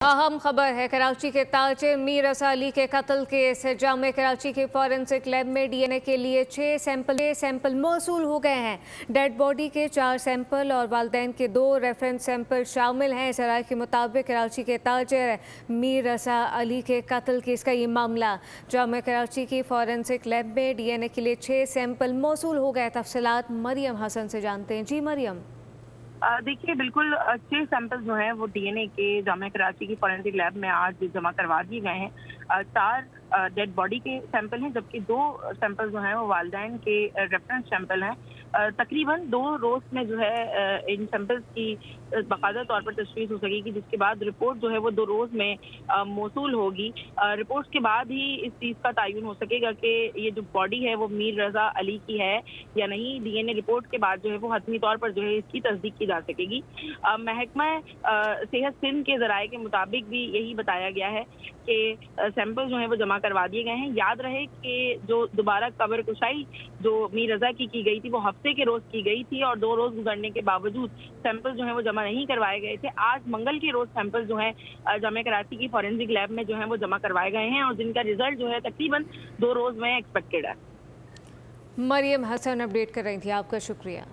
अहम खबर है कराची के ताजिर मीर रज़ा अली के कत्ल केस है। जामे कराची के फॉरेंसिक लैब में डीएनए के लिए 6 सैंपल मौसूल हो गए हैं। डेड बॉडी के 4 सैंपल और वालिदैन के 2 रेफरेंस सैंपल शामिल हैं। ज़राए के मुताबिक कराची के ताजिर मीर रज़ा अली के कत्ल केस का ये मामला जामे कराची की फॉरेंसिक लैब में डीएनए के लिए 6 सैंपल मौसूल हो गए। तफसीलात मरियम हसन से जानते हैं। जी मरियम। देखिए, बिल्कुल 6 सैंपल जो हैं वो डीएनए के जामिया कराची की फॉरेंसिक लैब में आज जमा करवा दिए गए हैं। 4 डेड बॉडी के सैंपल हैं, जबकि 2 सैंपल जो हैं वो वालिदैन के रेफरेंस सैंपल हैं। तकरीबन 2 रोज में जो है इन सैंपल्स की बाकायदा तौर पर तशख़ीस हो सकेगी, जिसके बाद रिपोर्ट जो है वो 2 रोज में मौसूल होगी। रिपोर्ट्स के बाद ही इस चीज़ का तयन हो सकेगा कि ये जो बॉडी है वो मीर रज़ा अली की है या नहीं। डीएनए रिपोर्ट के बाद जो है वो हतमी तौर पर जो है इसकी तस्दीक की जा सकेगी। महकमा सेहत सिंध के ज़राए के मुताबिक भी यही बताया गया है कि सैंपल जो है वो जमा करवा दिए गए हैं। याद रहे कि जो दोबारा कब्र कुशाई जो मीर रज़ा की गई थी वो हफ्ते के रोज की गई थी और 2 रोज गुजरने के बावजूद सैंपल जो है वो जमा नहीं करवाए गए थे। आज मंगल के रोज सैंपल जो है जामिया कराची की फॉरेंसिक लैब में जो है वो जमा करवाए गए हैं और जिनका रिजल्ट जो है तकरीबन 2 रोज में एक्सपेक्टेड है। मरियम हसन अपडेट कर रही थी, आपका शुक्रिया।